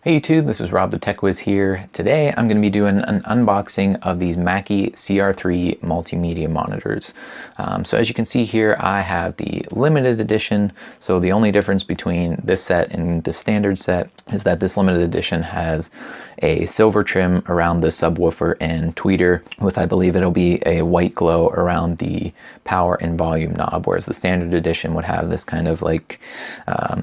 Hey YouTube, this is Rob TheTechWhiz here. Today I'm going to be doing an unboxing of these Mackie CR3 multimedia monitors. So as you can see here, I have the limited edition. So the only difference between this set and the standard set is that this limited edition has a silver trim around the subwoofer and tweeter with, I believe it'll be a white glow around the power and volume knob, whereas the standard edition would have this kind of like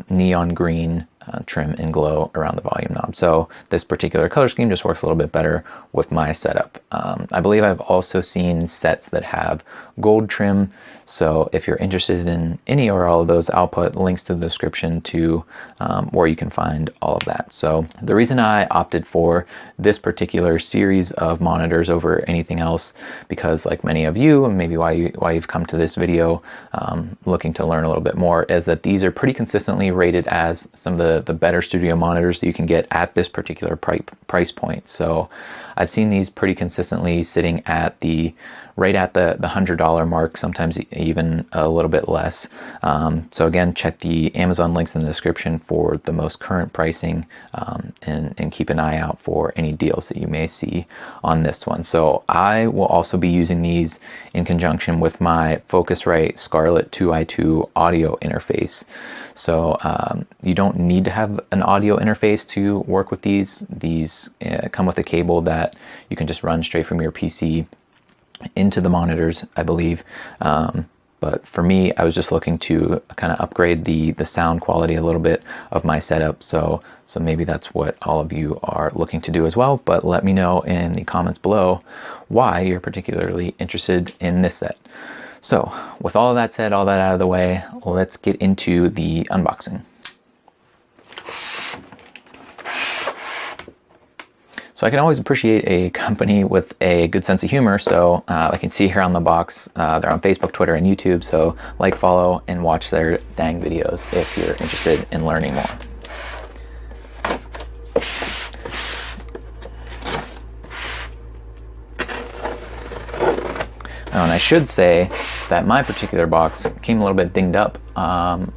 neon green trim and glow around the volume knob. So this particular color scheme just works a little bit better with my setup. I believe I've also seen sets that have gold trim. So if you're interested in any or all of those, I'll put links to the description to where you can find all of that. So the reason I opted for this particular series of monitors over anything else, because like many of you, and maybe why you've come to this video looking to learn a little bit more, is that these are pretty consistently rated as some of the better studio monitors that you can get at this particular price point. So I've seen these pretty consistently sitting at right at the $100 mark, sometimes even a little bit less. So again, check the Amazon links in the description for the most current pricing, and keep an eye out for any deals that you may see on this one. So I will also be using these in conjunction with my Focusrite Scarlett 2i2 audio interface. So you don't need to have an audio interface to work with these. These come with a cable that you can just run straight from your PC into the monitors, I believe. But for me, I was just looking to kind of upgrade the sound quality a little bit of my setup. So maybe that's what all of you are looking to do as well. But let me know in the comments below why you're particularly interested in this set. So with all of that said, all that out of the way, let's get into the unboxing. So I can always appreciate a company with a good sense of humor. So I can see here on the box, they're on Facebook, Twitter, and YouTube. So like, follow, and watch their dang videos if you're interested in learning more. Oh, and I should say that my particular box came a little bit dinged up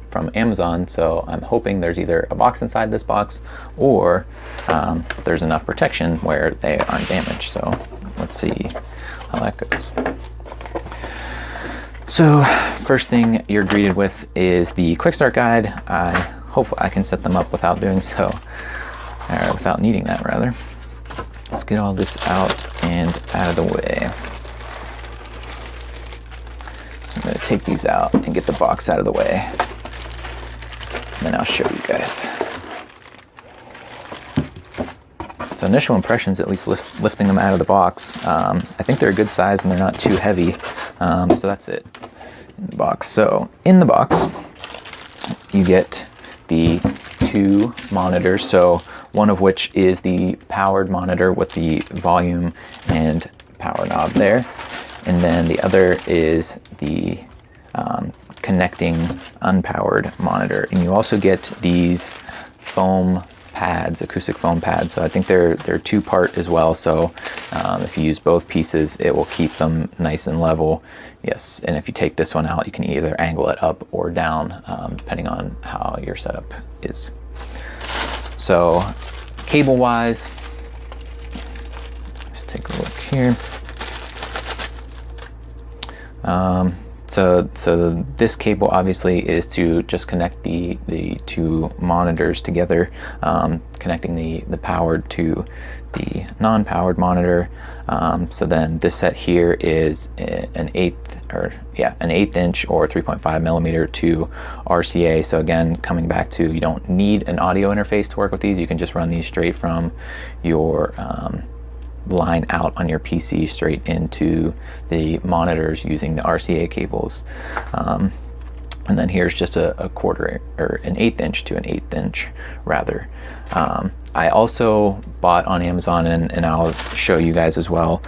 from Amazon, so I'm hoping there's either a box inside this box or there's enough protection where they aren't damaged. So let's see how that goes. So first thing you're greeted with is the quick start guide. I hope I can set them up without doing so, or without needing that rather. Let's get all this out and out of the way. I'm going to take these out and get the box out of the way, and then I'll show you guys. So initial impressions, at least lifting them out of the box, I think they're a good size and they're not too heavy. So that's it in the box. So in the box, you get the two monitors. So one of which is the powered monitor with the volume and power knob there. And then the other is the connecting unpowered monitor. And you also get these foam pads, acoustic foam pads. So I think they're two-part as well. So if you use both pieces, it will keep them nice and level. Yes, and if you take this one out, you can either angle it up or down, depending on how your setup is. So cable-wise, let's take a look here. So this cable obviously is to just connect the two monitors together, connecting the powered to the non-powered monitor. So then this set here is an eighth inch or 3.5 millimeter to RCA. So again, coming back to, you don't need an audio interface to work with these. You can just run these straight from your line out on your PC straight into the monitors using the RCA cables. And then here's just a quarter, or an eighth inch to an eighth inch rather. I also bought on Amazon, and I'll show you guys as well,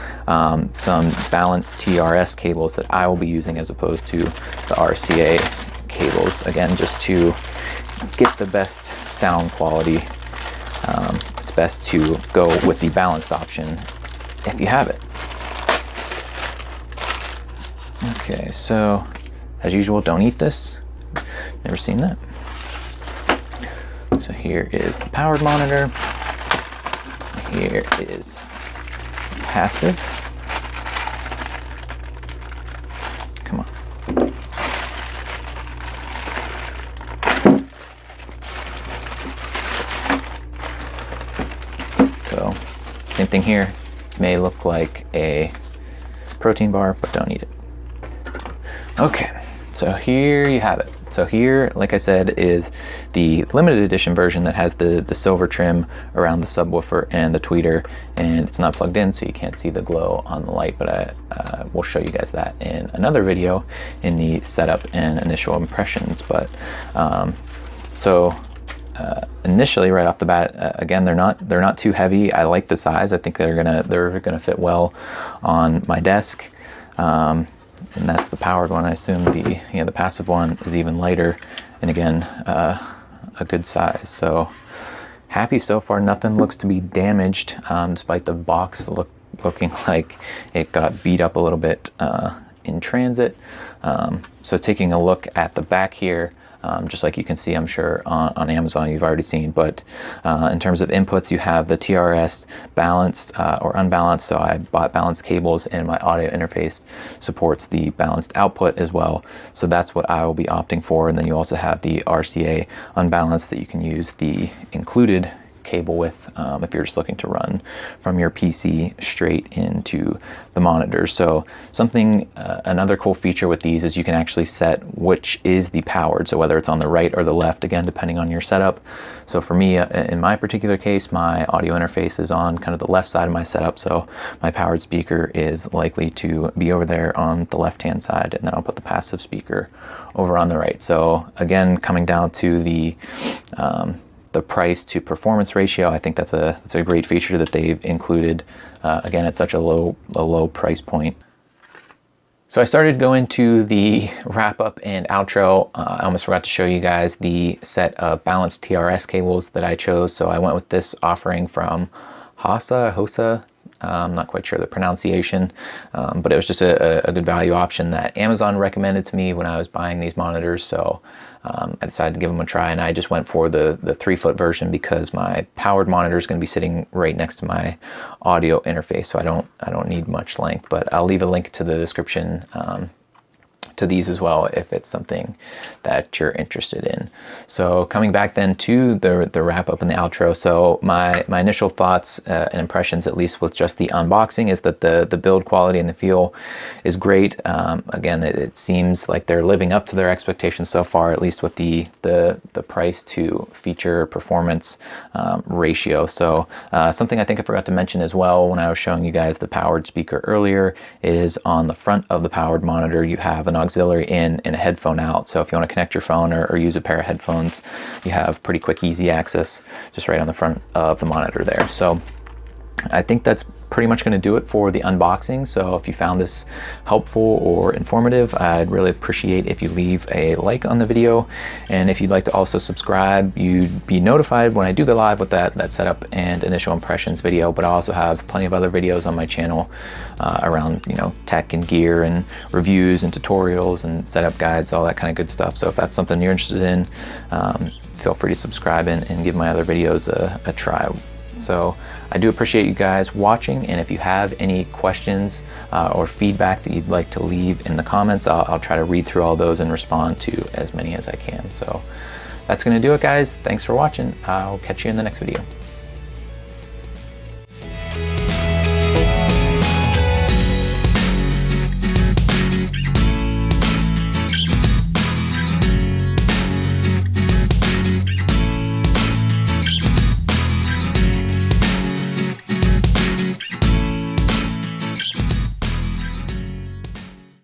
some balanced TRS cables that I will be using as opposed to the RCA cables, again just to get the best sound quality. It's best to go with the balanced option if you have it. Okay, so as usual, don't eat this. Never seen that. So here is the powered monitor. here is passive. Come on. So, same thing here. May look like a protein bar, but don't eat it. Okay, so here you have it. So here, like I said, is the limited edition version that has the silver trim around the subwoofer and the tweeter, and it's not plugged in, so you can't see the glow on the light, but I will show you guys that in another video in the setup and initial impressions. But initially, right off the bat, again, they're not too heavy. I like the size. I think they're gonna fit well on my desk. And that's the powered one. I assume the passive one is even lighter, and again, a good size. So happy so far. Nothing looks to be damaged, despite the box looking like it got beat up a little bit in transit. So taking a look at the back here, just like you can see, I'm sure on Amazon you've already seen, but in terms of inputs, you have the TRS balanced or unbalanced. So I bought balanced cables, and my audio interface supports the balanced output as well. So that's what I will be opting for. And then you also have the RCA unbalanced that you can use the included cable with if you're just looking to run from your PC straight into the monitor. So another cool feature with these is you can actually set which is the powered, so whether it's on the right or the left, again depending on your setup. So for me, in my particular case, my audio interface is on kind of the left side of my setup, so my powered speaker is likely to be over there on the left hand side, and then I'll put the passive speaker over on the right. So again, coming down to the price to performance ratio, I think that's a great feature that they've included. Again, at such a low price point. So I started going to the wrap up and outro. I almost forgot to show you guys the set of balanced TRS cables that I chose. So I went with this offering from Hosa. I'm not quite sure the pronunciation, but it was just a good value option that Amazon recommended to me when I was buying these monitors. So I decided to give them a try, and I just went for the 3-foot version because my powered monitor is going to be sitting right next to my audio interface, so I don't need much length. But I'll leave a link to the description to these as well if it's something that you're interested in. So coming back then to the wrap up and the outro. So my initial thoughts and impressions, at least with just the unboxing, is that the build quality and the feel is great. Again, it seems like they're living up to their expectations so far, at least with the price to feature performance ratio. So something I think I forgot to mention as well when I was showing you guys the powered speaker earlier is on the front of the powered monitor you have an auxiliary in and a headphone out. So if you want to connect your phone or use a pair of headphones, you have pretty quick, easy access just right on the front of the monitor there. So I think that's pretty much going to do it for the unboxing. So if you found this helpful or informative, I'd really appreciate if you leave a like on the video. And if you'd like to also subscribe, you'd be notified when I do go live with that setup and initial impressions video. But I also have plenty of other videos on my channel around tech and gear and reviews and tutorials and setup guides, all that kind of good stuff. So if that's something you're interested in, feel free to subscribe and give my other videos a try. So I do appreciate you guys watching, and if you have any questions or feedback that you'd like to leave in the comments, I'll try to read through all those and respond to as many as I can. So that's going to do it, guys. Thanks for watching. I'll catch you in the next video.